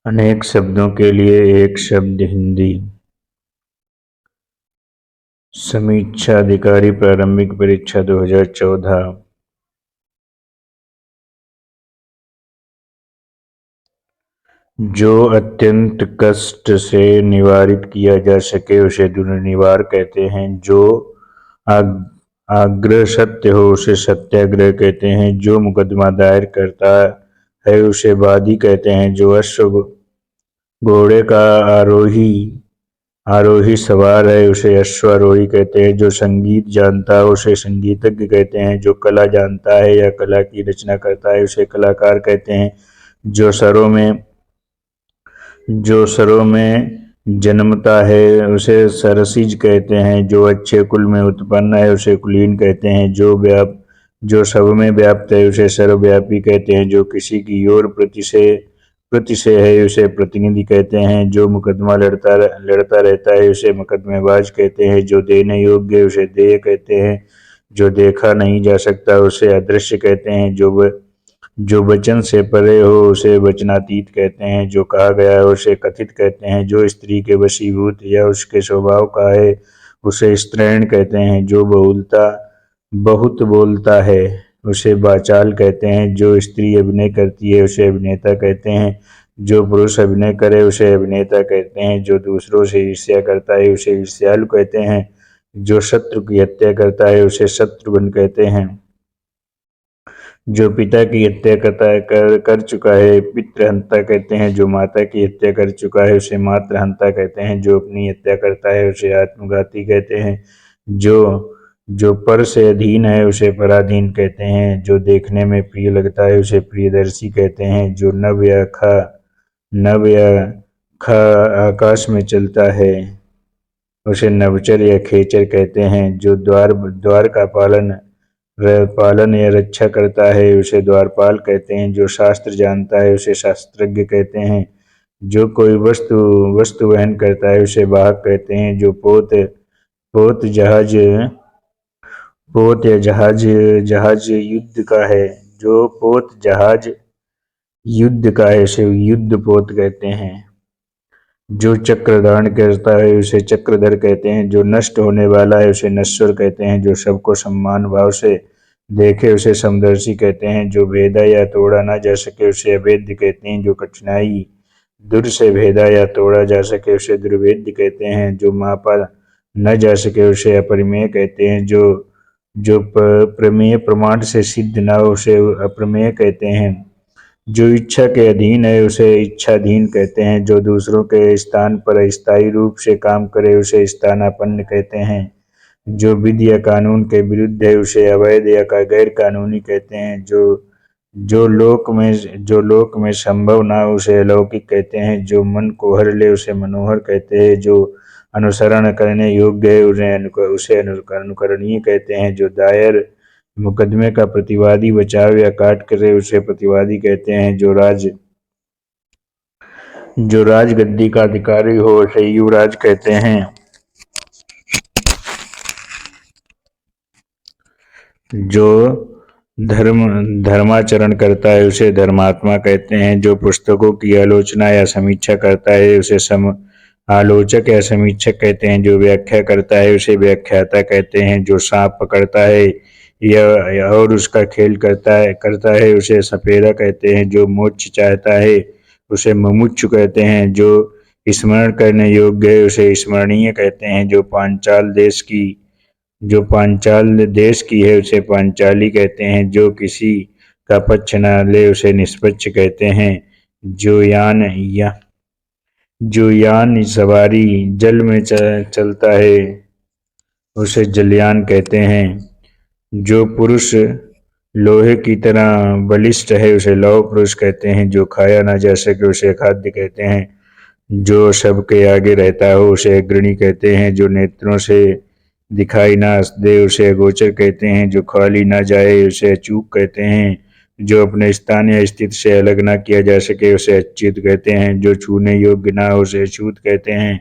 अनेक शब्दों के लिए एक शब्द हिंदी। समीक्षा अधिकारी प्रारंभिक परीक्षा 2014। जो अत्यंत कष्ट से निवारित किया जा सके उसे दुर्निवार कहते हैं। जो आग्रह सत्य हो उसे सत्याग्रह कहते हैं। जो मुकदमा दायर करता है उसे वादी कहते हैं। जो अश्व घोड़े का आरोही सवार है उसे अश्वारोही कहते हैं। जो संगीत जानता है उसे संगीतज्ञ कहते हैं। जो कला जानता है या कला की रचना करता है उसे कलाकार कहते हैं। जो सरों में जन्मता है उसे सरसिज कहते हैं। जो अच्छे कुल में उत्पन्न है उसे कुलीन कहते हैं। जो सब में व्याप्त है उसे सर्वव्यापी कहते हैं। जो किसी की ओर प्रति से है उसे प्रतिनिधि कहते हैं। जो मुकदमा लड़ता रहता है उसे मुकदमेबाज कहते हैं। जो देने योग्य है उसे देय कहते हैं। जो देखा नहीं जा सकता उसे अदृश्य कहते हैं। जो वचन से परे हो उसे वचनातीत कहते हैं। जो कहा गया है उसे कथित कहते हैं। जो स्त्री के वशीभूत या उसके स्वभाव का है उसे स्त्रैण कहते हैं। जो बहुत बोलता है उसे वाचाल कहते हैं। जो स्त्री अभिनय करती है उसे अभिनेता कहते हैं। जो पुरुष अभिनय करे उसे अभिनेता कहते हैं। जो दूसरों से ईर्ष्या करता है उसे ईर्ष्यालु कहते हैं। जो शत्रु की हत्या करता है उसे शत्रुघ्न कहते हैं। जो पिता की हत्या कर चुका है पितृहंता कहते हैं। जो माता की हत्या कर चुका है उसे मातृहंता कहते हैं। जो अपनी हत्या करता है उसे आत्मघाती कहते हैं। जो जो पर से अधीन है उसे पराधीन कहते हैं। जो देखने में प्रिय लगता है उसे प्रियदर्शी कहते हैं। जो नभ या ख आकाश में चलता है उसे नभचर या खेचर कहते हैं। जो द्वार का पालन या रक्षा करता है उसे द्वारपाल कहते हैं। जो शास्त्र जानता है उसे शास्त्रज्ञ कहते हैं। जो कोई वस्तु वहन करता है उसे वाहक कहते हैं। जो पोत या जहाज युद्ध का है जो पोत जहाज युद्ध का है उसे युद्ध पोत कहते हैं। जो चक्र धारण करता है उसे चक्रधर कहते हैं। जो नष्ट होने वाला है उसे नश्वर कहते हैं। जो सबको सम्मान भाव से देखे उसे समदर्शी कहते हैं। जो भेदा या तोड़ा ना जा सके उसे अभेद्य कहते हैं। जो कठिनाई दूर से भेदा या तोड़ा जा सके उसे दुर्भेद्य कहते हैं। जो मापा न जा सके उसे अपरिमेय कहते हैं। जो प्रमेय प्रमाण से सिद्ध न हो उसे अप्रमेय कहते हैं। जो इच्छा के अधीन है उसे इच्छाधीन कहते हैं। जो दूसरों के स्थान पर स्थायी रूप से काम करे उसे स्थानापन्न कहते हैं। जो विधि या कानून के विरुद्ध है उसे अवैध या गैर कानूनी कहते हैं। जो लोक में संभव ना हो उसे अलौकिक कहते हैं। जो मन को हर ले उसे मनोहर कहते हैं। जो अनुसरण करने योग्य है उसे अनुकरणीय कहते हैं। जो दायर मुकदमे का प्रतिवादी बचाव या काट करे उसे प्रतिवादी कहते हैं। जो राजगद्दी का अधिकारी हो उसे युवराज कहते हैं। जो धर्माचरण करता है उसे धर्मात्मा कहते हैं। जो पुस्तकों की आलोचना या समीक्षा करता है उसे आलोचक या समीक्षक कहते हैं। जो व्याख्या करता है उसे व्याख्याता कहते हैं। जो सांप पकड़ता है या और उसका खेल करता है उसे सपेरा कहते हैं। जो मोक्ष चाहता है उसे मुमुक्षु कहते हैं। जो स्मरण करने योग्य है उसे स्मरणीय कहते हैं। जो पांचाल देश की है उसे पांचाली कहते हैं। जो किसी का पक्ष न ले उसे निष्पक्ष कहते हैं। जो यान सवारी जल में चलता है उसे जलयान कहते हैं। जो पुरुष लोहे की तरह बलिष्ठ है उसे लौह पुरुष कहते हैं। जो खाया ना जा सके उसे खाद्य कहते हैं। जो सबके आगे रहता हो उसे अग्रणी कहते हैं। जो नेत्रों से दिखाई ना दे उसे अगोचर कहते हैं। जो खाली ना जाए उसे अचूक कहते हैं। जो अपने स्थान या स्थिति से अलग ना किया जा सके उसे अच्युत कहते हैं। जो छूने योग्य ना हो उसे अछूत कहते हैं।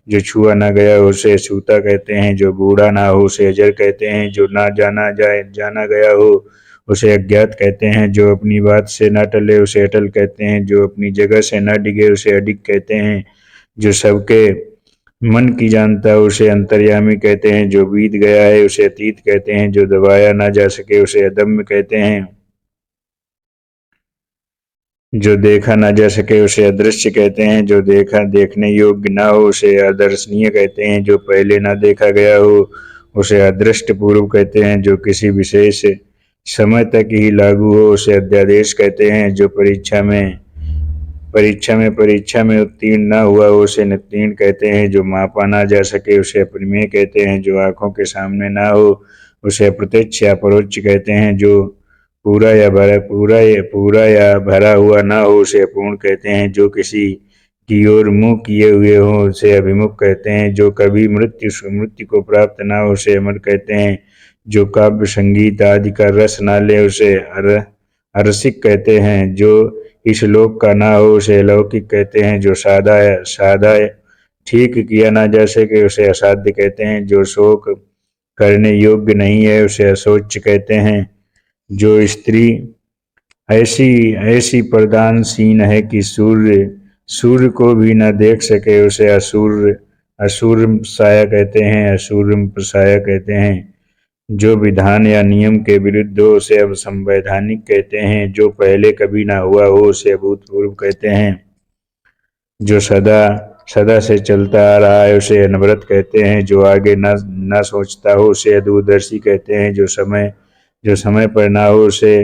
जो छुआ ना गया हो उसे अछूता कहते हैं। जो बूढ़ा ना हो उसे अजर कहते हैं। जो ना जाना गया हो उसे अज्ञात कहते हैं। जो अपनी बात से न टले उसे अटल कहते हैं। जो अपनी जगह से न डिगे उसे अडिग कहते हैं। जो सबके मन की जानता है उसे अंतर्यामी कहते हैं। जो बीत गया है उसे अतीत कहते हैं। जो दबाया ना जा सके उसे अदम्य कहते हैं। जो देखा ना जा सके उसे अदृश्य कहते हैं। जो देखने योग्य ना हो उसे अदर्शनीय कहते हैं। जो पहले ना देखा गया हो उसे अदृष्ट पूर्व कहते हैं। जो किसी विशेष समय तक ही लागू हो उसे अध्यादेश कहते हैं। जो परीक्षा में उत्तीर्ण ना हुआ हो उसे नित्तीर्ण कहते हैं। जो मापा ना जा सके उसे अप्रमेय कहते हैं। जो आंखों के सामने ना हो उसे अप्रत्यक्ष या परोक्ष कहते हैं। जो पूरा या भरा हुआ ना हो उसे अपूर्ण कहते हैं। जो किसी की ओर मुंह किए हुए हो उसे अभिमुख कहते हैं। जो कभी मृत्यु को प्राप्त ना हो उसे अमर कहते हैं। जो काव्य संगीत आदि का रस ना ले उसे अरसिक कहते हैं। जो इस लोक का ना हो उसे अलौकिक कहते हैं। जो सादा ठीक किया ना जा सके उसे असाध्य कहते हैं। जो शोक करने योग्य नहीं है उसे अशोच कहते हैं। जो स्त्री ऐसी ऐसी प्रदानशीन है कि सूर्य को भी न देख सके उसे असूर साया कहते हैं। असूर साया कहते हैं। जो विधान या नियम के विरुद्ध हो उसे अब संवैधानिक कहते हैं। जो पहले कभी ना हुआ हो उसे अभूतपूर्व कहते हैं। जो सदा सदा से चलता आ रहा है उसे अनवरत कहते हैं। जो आगे न सोचता हो उसे अदूरदर्शी कहते हैं। जो समय पर ना हो उसे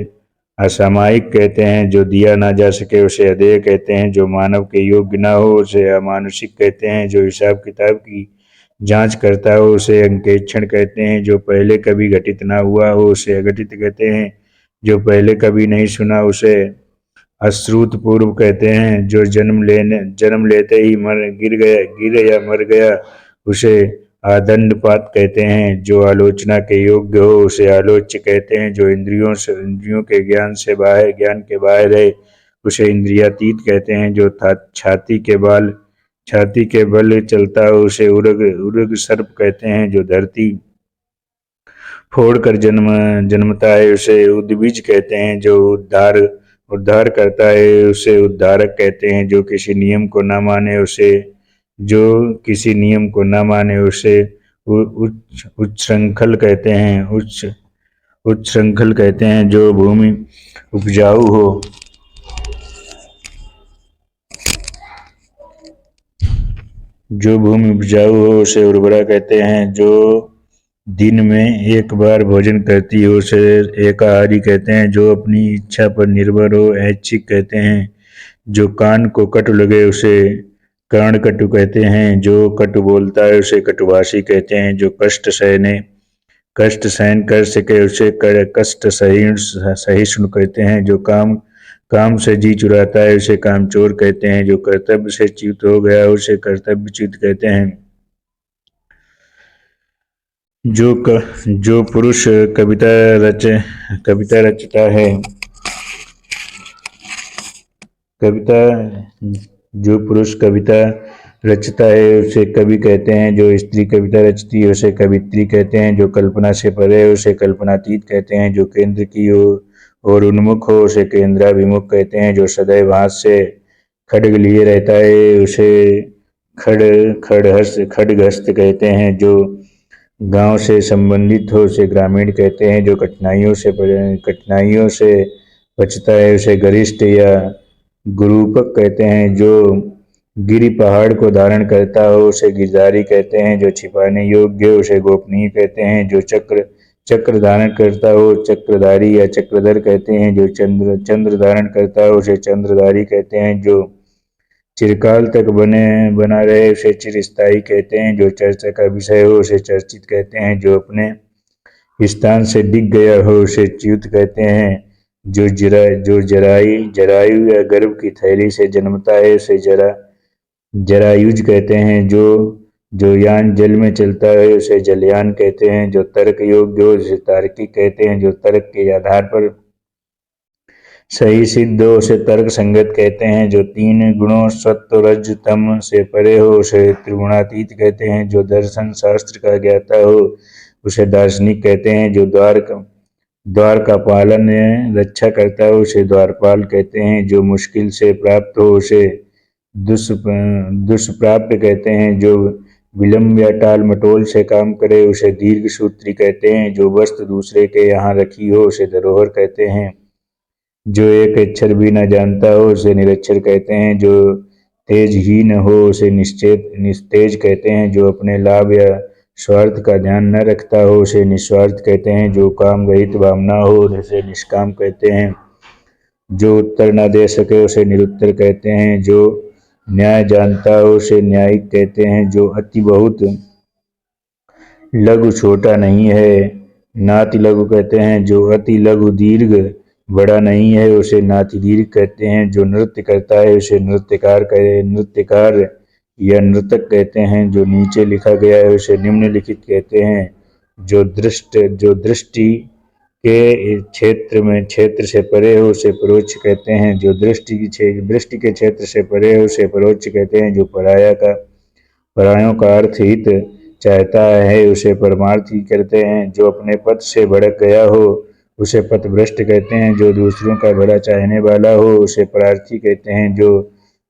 असामयिक कहते हैं। जो दिया ना जा सके उसे अदेय कहते हैं। जो मानव के योग्य ना हो उसे अमानुषिक कहते हैं। जो हिसाब किताब की जांच करता हो उसे अंकेक्षण कहते हैं। जो पहले कभी घटित ना हुआ हो उसे अघटित कहते हैं। जो पहले कभी नहीं सुना उसे अश्रुत पूर्व कहते हैं। जो जन्म लेते ही गिर या मर गया उसे आदंडपात कहते हैं। जो आलोचना के योग्य हो उसे आलोच्य कहते हैं। जो इंद्रियों के ज्ञान के बाहर है उसे इंद्रियातीत कहते हैं। जो छाती के बल चलता हो उसे उर्ग सर्प कहते हैं। जो धरती फोड़ कर जन्मता है उसे उद्भिज कहते हैं। जो उद्धार करता है उसे उद्धारक कहते हैं। जो किसी नियम को न माने उसे उच्छृंखल कहते हैं। उच्छृंखल कहते हैं। जो भूमि उपजाऊ हो उसे उर्वरा कहते हैं। जो दिन में एक बार भोजन करती हो उसे एकाहारी कहते हैं। जो अपनी इच्छा पर निर्भर हो ऐच्छिक कहते हैं। जो कान को कटु लगे उसे कर्णकटु कहते हैं। जो कटु बोलता है उसे कटुभाषी कहते हैं। जो कष्ट सहन कर सके उसे कष्ट सहिष्णु कहते हैं। जो काम से जी चुराता है उसे कामचोर कहते हैं। जो कर्तव्य से च्युत हो गया उसे कर्तव्यच्युत कहते हैं। जो पुरुष कविता रचता है जो पुरुष कविता रचता है उसे कवि कहते हैं। जो स्त्री कविता रचती है उसे कवित्री कहते हैं। जो कल्पना से परे है उसे कल्पनातीत कहते हैं। जो केंद्र की ओर उन्मुख हो उसे केंद्राभिमुख कहते हैं। जो सदैव हाथ से खड्ग लिए रहता है उसे खड्गहस्त कहते हैं। जो गांव से संबंधित हो उसे ग्रामीण कहते हैं। जो कठिनाइयों से बचता है उसे गरिष्ठ या गुरूपक कहते हैं। जो गिरी पहाड़ को धारण करता हो उसे गिरधारी कहते हैं। जो छिपाने योग्य हो उसे गोपनीय कहते हैं। जो चक्र धारण करता हो चक्रधारी या चक्रधर कहते हैं। जो चंद्र धारण करता हो उसे चंद्रधारी कहते हैं। जो चिरकाल तक बना रहे उसे चिरस्थायी कहते हैं। जो चर्चा का विषय हो उसे चर्चित कहते हैं। जो अपने स्थान से डिग गया हो उसे च्युत कहते हैं। जो जरायु या गर्भ की थैली से जन्मता है उसे जरायुज कहते हैं। जो यान जल में चलता है उसे जलयान कहते हैं। जो तर्क योग्य हो उसे तार्किक कहते हैं। जो तर्क के आधार पर सही सिद्ध हो उसे तर्क संगत कहते हैं। जो तीन गुणों सत्व रज तम से परे हो उसे त्रिगुणातीत कहते हैं। जो दर्शन शास्त्र का ज्ञाता हो उसे दार्शनिक कहते हैं। जो द्वार का पालन रक्षा करता है उसे द्वारपाल कहते हैं। जो मुश्किल से प्राप्त हो उसे दुष्प्राप्य कहते हैं। जो विलंब या टाल मटोल से काम करे उसे दीर्घ सूत्री कहते हैं। जो वस्तु दूसरे के यहाँ रखी हो उसे धरोहर कहते हैं। जो एक अक्षर भी न जानता हो उसे निरक्षर कहते हैं। जो तेजहीन हो उसे निस्तेज कहते हैं। जो अपने लाभ या स्वार्थ का ध्यान न रखता हो उसे निस्वार्थ कहते हैं। जो काम रहित भावना हो उसे निष्काम कहते हैं। जो उत्तर न दे सके उसे निरुत्तर कहते हैं। जो न्याय जानता हो उसे न्यायिक कहते हैं। जो अति बहुत लघु छोटा नहीं है नाति लघु कहते हैं। जो अति लघु दीर्घ बड़ा नहीं है उसे नाति दीर्घ कहते हैं। जो नृत्य करता है उसे नृत्यकार या नृतक कहते हैं। जो नीचे लिखा गया है उसे निम्नलिखित कहते हैं। जो दृष्टि के क्षेत्र से परे हो उसे परोक्ष कहते हैं। जो दृष्टि के क्षेत्र से परे हो उसे परोक्ष कहते हैं। जो परायों का अर्थ हित चाहता है उसे परमार्थी कहते हैं। जो अपने पथ से भड़क गया हो उसे पथभ्रष्ट कहते हैं। जो दूसरों का भला चाहने वाला हो उसे परार्थी कहते हैं। जो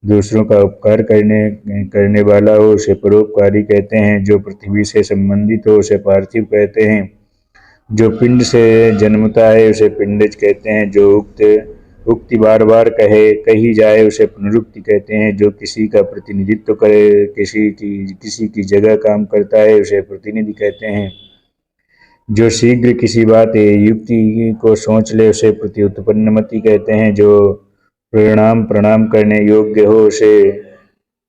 दूसरों का उपकार करने वाला हो उसे परोपकारी कहते हैं। जो पृथ्वी से संबंधित हो उसे पार्थिव कहते हैं। जो पिंड से जन्मता है उसे पिंडज कहते हैं। जो उक्ति बार बार कही जाए उसे पुनरुक्ति कहते हैं। जो किसी का प्रतिनिधित्व करे किसी की जगह काम करता है उसे प्रतिनिधि कहते हैं। जो शीघ्र किसी बात युक्ति को सोच ले उसे प्रत्युत्पन्नमति कहते हैं। जो प्रणाम करने योग्य हो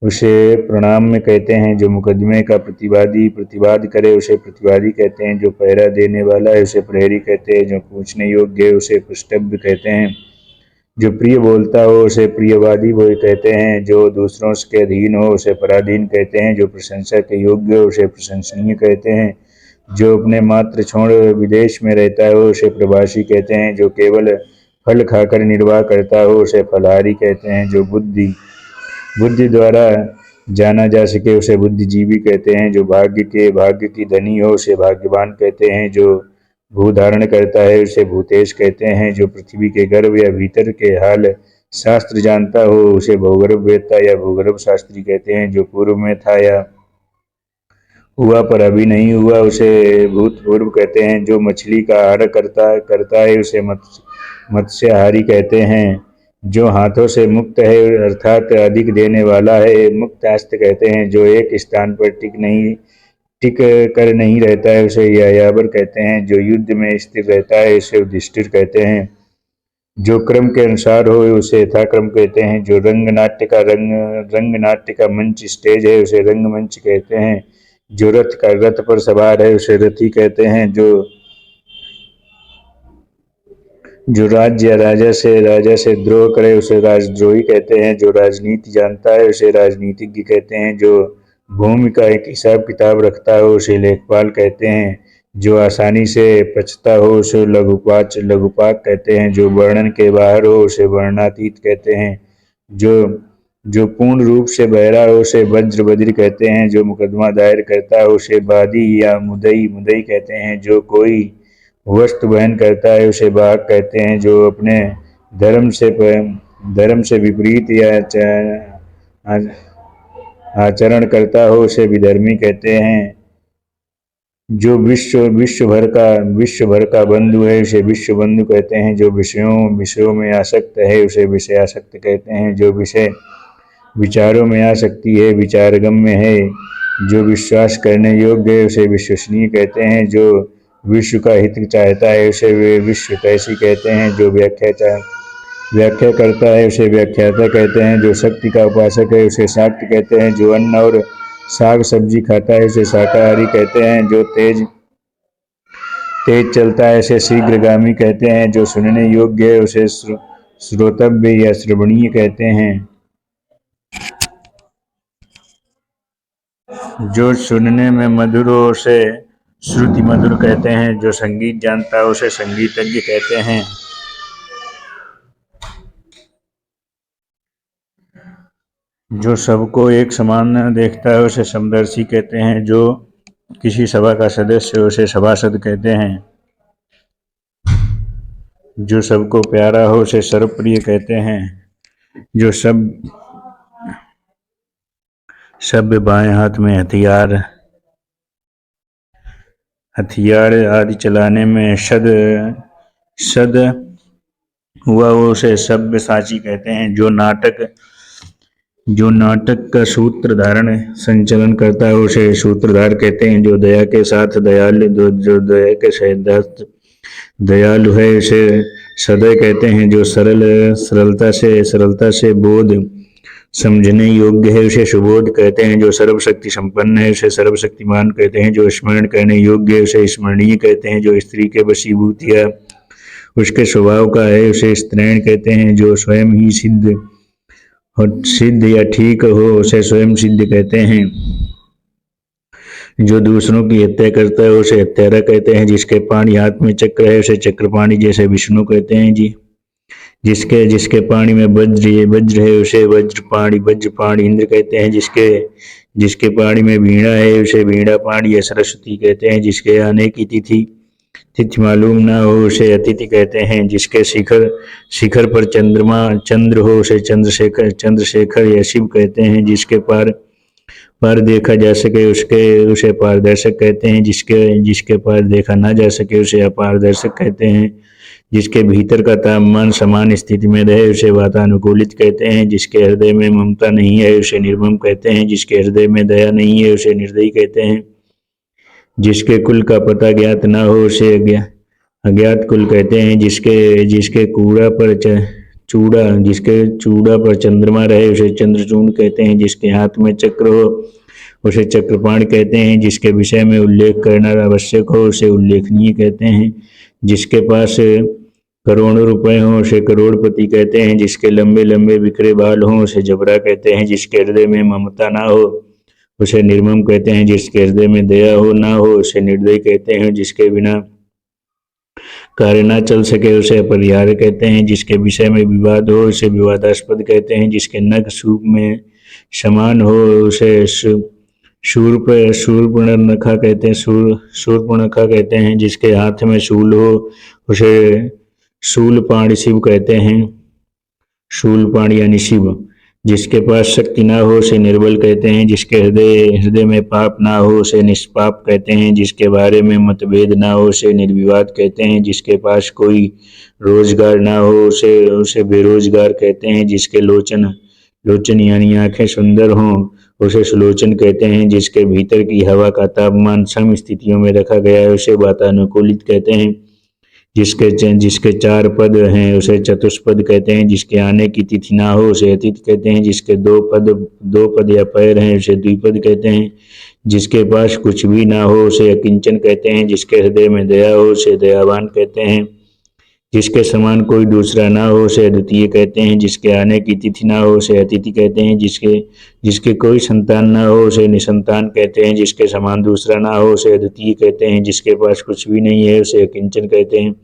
उसे प्रणाम में कहते हैं। जो मुकदमे का प्रतिवाद करे उसे प्रतिवादी कहते हैं। जो पहरा देने वाला है उसे प्रहरी कहते हैं। जो पूछने योग्य है उसे पृष्ठव्य कहते हैं। जो प्रिय बोलता हो उसे प्रियवादी कहते हैं। जो दूसरों के अधीन हो उसे पराधीन कहते हैं। जो प्रशंसा के योग्य हो उसे प्रशंसनीय कहते हैं। जो अपने मात्र छोड़ विदेश में रहता हो उसे प्रवासी कहते हैं। जो केवल फल खाकर निर्वाह करता हो उसे फलहारी कहते हैं। जो बुद्धि द्वारा जाना जा सके उसे बुद्धिजीवी कहते हैं। जो भाग्य की धनी हो उसे भाग्यवान कहते हैं। जो भूधारण करता है उसे भूतेश कहते हैं। जो पृथ्वी के गर्भ या भीतर के हाल शास्त्र जानता हो उसे भूगर्भ वेत्ता या भूगर्भ शास्त्री कहते हैं। जो पूर्व में था या हुआ पर अभी नहीं हुआ उसे भूतपूर्व कहते हैं। जो मछली का आहार करता है उसे मत्स्याहारी कहते हैं। जो हाथों से मुक्त है अर्थात अधिक देने वाला है मुक्तास्त कहते हैं। जो एक स्थान पर टिक कर नहीं रहता है उसे यायावर कहते हैं। जो युद्ध में स्थिर रहता है उसे युधिष्ठिर कहते हैं। जो क्रम के अनुसार हो उसे यथाक्रम कहते हैं। जो रंग नाट्य का मंच स्टेज है उसे रंगमंच कहते हैं। जो रथ पर सवार है उसे रथी कहते हैं। जो राज्य या राजा से द्रोह करे उसे राजद्रोही कहते हैं। जो राजनीति जानता है उसे राजनीतिज्ञ कहते हैं। जो भूमि का एक हिसाब किताब रखता हो उसे लेखपाल कहते हैं। जो आसानी से पचता हो उसे लघुपाक कहते हैं। जो वर्णन के बाहर हो उसे वर्णातीत कहते हैं। जो पूर्ण रूप से बहरा हो उसे वज्र कहते हैं। जो मुकदमा दायर करता हो उसे वादी या मुदई कहते हैं। जो कोई वस्तु वहन करता है उसे वाहक कहते हैं। जो अपने धर्म से विपरीत या आचरण करता हो उसे विधर्मी कहते हैं। जो विश्व भर का बंधु है उसे विश्व बंधु कहते हैं। जो विषयों में आसक्त है उसे विषयासक्त कहते हैं। जो विषय विचारों में आसक्ति है विचारगम्य है। जो विश्वास करने योग्य है उसे विश्वसनीय कहते हैं। जो विश्व का हित चाहता है उसे वे विश्व कैसी कहते हैं। जो व्याख्या करता है उसे व्याख्याता कहते हैं। जो शक्ति का उपासक है उसे शाक्त कहते हैं। जो अन्न और साग सब्जी खाता है उसे शाकाहारी कहते हैं। जो तेज चलता है उसे शीघ्रगामी कहते हैं। जो सुनने योग्य है उसे श्रोतव्य या श्रवणीय कहते हैं। जो सुनने में मधुर हो उसे श्रुति मधुर कहते हैं। जो संगीत जानता है उसे संगीतज्ञ कहते हैं। जो सबको एक समान देखता है उसे समदर्शी कहते हैं। जो किसी सभा का सदस्य उसे सभासद कहते हैं। जो सबको प्यारा हो उसे सर्वप्रिय कहते हैं। जो सभ्य बाएं हाथ में हथियार आदि चलाने में सद हुआ वो उसे सभ्य साची कहते हैं। जो नाटक का सूत्र धारण संचलन करता है उसे सूत्रधार कहते हैं। जो दया के साथ दयालु जो दया के साथ दयालु है उसे सदय कहते हैं। जो सरलता से बोध समझने योग्य है उसे सुबोध कहते हैं। जो सर्वशक्ति संपन्न है उसे सर्वशक्तिमान कहते हैं। जो स्मरण करने योग्य है उसे स्मरणीय कहते हैं। जो स्त्री के वशीभूत या उसके स्वभाव का है उसे स्त्रैण कहते हैं। जो स्वयं ही सिद्ध या ठीक हो उसे स्वयं सिद्ध कहते हैं। जो दूसरों की हत्या करता है उसे हत्यारा कहते हैं। जिसके पानी हाथ में चक्र है उसे चक्रपाणी जैसे विष्णु कहते हैं जी। जिसके पानी में वज्र है उसे वज्रपाणी इंद्र कहते हैं। जिसके पानी में वीणा है उसे वीणा पाणी या सरस्वती कहते हैं। जिसके आने की तिथि मालूम ना हो उसे अतिथि कहते हैं। जिसके शिखर पर चंद्र हो उसे चंद्रशेखर या शिव कहते हैं। जिसके पार देखा जा सके उसे पारदर्शक कहते हैं। जिसके पार देखा ना जा सके उसे अपारदर्शक कहते हैं। जिसके भीतर का तापमान समान स्थिति में रहे उसे वातानुकूलित कहते हैं। जिसके हृदय में ममता नहीं है उसे निर्मम कहते हैं। जिसके हृदय में दया नहीं है उसे निर्दयी कहते हैं। जिसके कुल का पता ज्ञात ना हो उसे अज्ञात कुल कहते हैं। जिसके चूड़ा पर चंद्रमा रहे उसे चंद्रचूड़ कहते हैं। जिसके हाथ में चक्र हो उसे चक्रपाण कहते हैं। जिसके विषय में उल्लेख करना आवश्यक हो उसे उल्लेखनीय कहते हैं। जिसके पास करोड़ों रुपए हों उसे करोड़पति कहते हैं। जिसके लंबे लंबे बिखरे बाल हों उसे जबरा कहते हैं। जिसके हृदय में ममता ना हो उसे निर्मम कहते हैं। जिसके हृदय में दया हो ना हो उसे निर्दयी कहते हैं। जिसके बिना कार्य न चल सके उसे अपरिहार्य कहते हैं। जिसके विषय में विवाद हो उसे विवादास्पद कहते हैं। जिसके नख सूप में समान हो उसे शूर्पणखा कहते हैं। जिसके हाथ में शूल हो उसे शूलपाणी शिव कहते हैं। शूलपाणी यानी शिव। जिसके पास शक्ति ना हो उसे निर्बल कहते हैं। जिसके हृदय में पाप ना हो उसे निष्पाप कहते हैं। जिसके बारे में मतभेद ना हो उसे निर्विवाद कहते हैं। जिसके पास कोई रोजगार ना हो उसे बेरोजगार कहते हैं। जिसके लोचन यानी आंखें सुंदर हों उसे सुलोचन कहते हैं। जिसके भीतर की हवा का तापमान सम स्थितियों में रखा गया है उसे वातानुकूलित कहते हैं। जिसके 4 पद हैं उसे चतुष्पद कहते हैं। जिसके आने की तिथि ना हो उसे अतिथि कहते हैं। जिसके 2 पद या पैर हैं उसे द्विपद कहते हैं। जिसके पास कुछ भी ना हो उसे अकिंचन कहते हैं। जिसके हृदय में दया हो उसे दयावान कहते हैं। जिसके समान कोई दूसरा ना हो उसे अद्वितीय कहते हैं। जिसके आने की तिथि ना हो उसे अतिथि कहते हैं। जिसके कोई संतान ना हो उसे निसंतान कहते हैं। जिसके समान दूसरा ना हो उसे अद्वितीय कहते हैं। जिसके पास कुछ भी नहीं है उसे अकिंचन कहते हैं।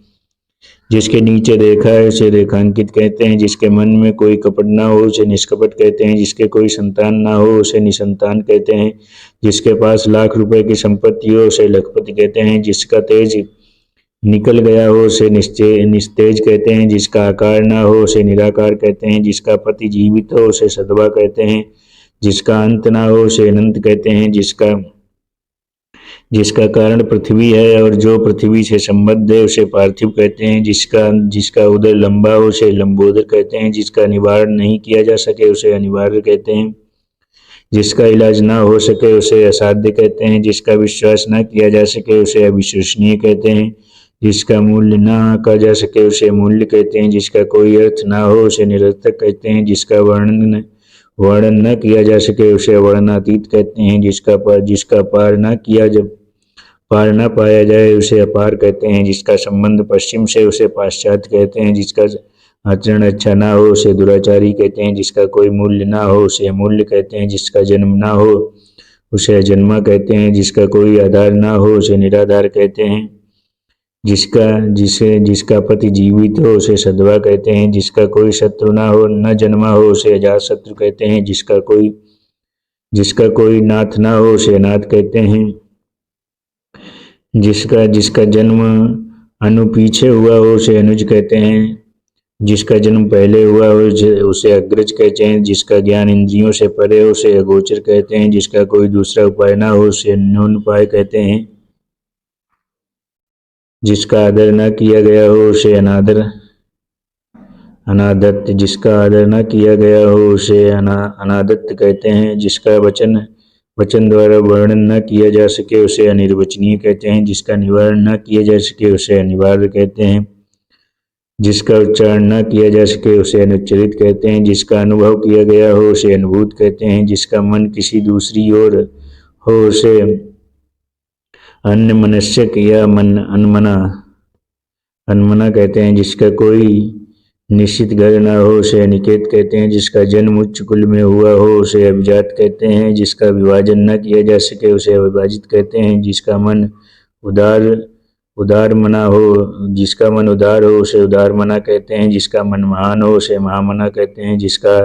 जिसके नीचे रेखा है उसे रेखांकित कहते हैं। जिसके मन में कोई कपट ना हो उसे निष्कपट कहते हैं। जिसके कोई संतान ना हो उसे निसंतान कहते हैं। जिसके पास लाख रुपए की संपत्ति हो उसे लखपति कहते हैं। जिसका तेज निकल गया हो उसे निस्तेज कहते हैं। जिसका आकार ना हो उसे निराकार कहते हैं। जिसका पति जीवित हो उसे सदवा कहते हैं। जिसका अंत ना हो उसे अनंत कहते हैं। जिसका कारण पृथ्वी है और जो पृथ्वी से संबद्ध है उसे पार्थिव कहते हैं। जिसका उदर लंबा हो उसे लंबोदर कहते हैं। जिसका निवारण नहीं किया जा सके उसे अनिवार्य कहते हैं। जिसका इलाज ना हो सके उसे असाध्य कहते हैं। जिसका विश्वास न किया जा सके उसे अविश्वसनीय कहते हैं। जिसका मूल्य न आंका जा सके उसे मूल्य कहते हैं। जिसका कोई अर्थ ना हो उसे निरर्थक कहते हैं। जिसका वर्णन न किया जा सके उसे वर्णनातीत कहते हैं। जिसका पार न पाया जाए उसे अपार कहते हैं। जिसका संबंध पश्चिम से उसे पाश्चात्य कहते हैं। जिसका आचरण अच्छा ना हो उसे दुराचारी कहते हैं। जिसका कोई मूल्य ना हो उसे अमूल्य कहते हैं। जिसका जन्म ना हो उसे अजन्मा कहते हैं। जिसका कोई आधार ना हो उसे निराधार कहते हैं। जिसका पति जीवित हो उसे सधवा कहते हैं। जिसका कोई शत्रु ना हो न जन्मा हो उसे अजात शत्रु कहते हैं। जिसका कोई नाथ ना हो उसे अनाथ कहते हैं। जिसका जन्म अनु पीछे हुआ हो उसे अनुज कहते हैं, जिसका जन्म पहले हुआ हो उसे अग्रज कहते हैं, जिसका ज्ञान इंद्रियों से परे हो उसे अगोचर कहते हैं, जिसका कोई दूसरा उपाय ना हो उसे न्यून उपाय कहते हैं, जिसका आदर न किया गया हो उसे अनादत्त, जिसका आदर न किया गया हो उसे अनादत्त कहते हैं, जिसका वचन द्वारा वर्णन न किया जा सके उसे अनिर्वचनीय कहते हैं, जिसका निवारण न किया जा सके उसे अनिवार्य कहते हैं, जिसका उच्चारण न किया जा सके उसे अनुच्चरित कहते हैं, जिसका अनुभव किया गया हो उसे अनुभूत कहते हैं, जिसका मन किसी दूसरी ओर हो उसे अन्यमनस्क या अनमना कहते हैं, जिसका कोई निश्चित घर न हो उसे अनिकेत कहते हैं, जिसका जन्म उच्च कुल में हुआ हो उसे अभिजात कहते हैं, जिसका विभाजन न किया जा सके उसे अविभाजित कहते हैं, जिसका मन उदार मना हो उसे उदार मना कहते हैं, जिसका मन महान हो उसे महामना कहते हैं, जिसका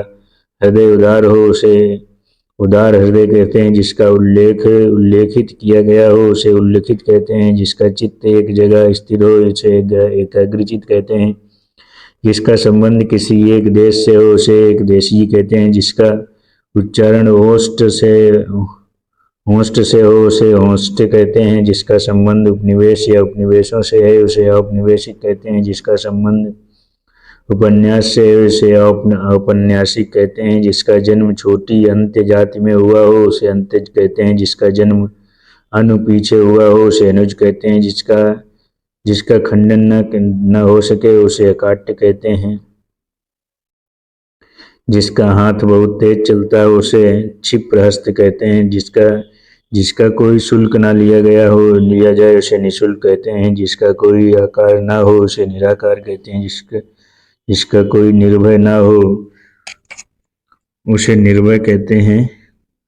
हृदय उदार हो उसे उदार हृदय कहते हैं, जिसका उल्लेखित किया गया हो उसे उल्लेखित कहते हैं, जिसका चित्त एक जगह स्थिर हो उसे एकाग्रचित कहते हैं, जिसका संबंध किसी एक देश से हो उसे एक देशीय कहते हैं, जिसका उच्चारण होस्ट से हो उसे होस्ट कहते हैं, जिसका संबंध उपनिवेश या उपनिवेशों से है उसे औपनिवेशिक कहते हैं, जिसका संबंध उपन्यास से है उसे औपन्यासिक कहते हैं, जिसका जन्म छोटी अंत्य जाति में हुआ हो उसे अंत्यज कहते हैं, जिसका जन्म अनु पीछे हुआ हो उसे अनुज कहते हैं, जिसका खंडन न हो सके उसे अकाट्य कहते हैं, जिसका हाथ बहुत तेज चलता है उसे क्षिप्रहस्त कहते हैं, जिसका कोई शुल्क न लिया जाए उसे निःशुल्क कहते हैं, जिसका कोई आकार न हो उसे निराकार कहते हैं, जिसका कोई निर्भय न हो उसे निर्भय कहते हैं।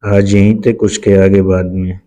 आज यहीं तक, उसके आगे बाद में।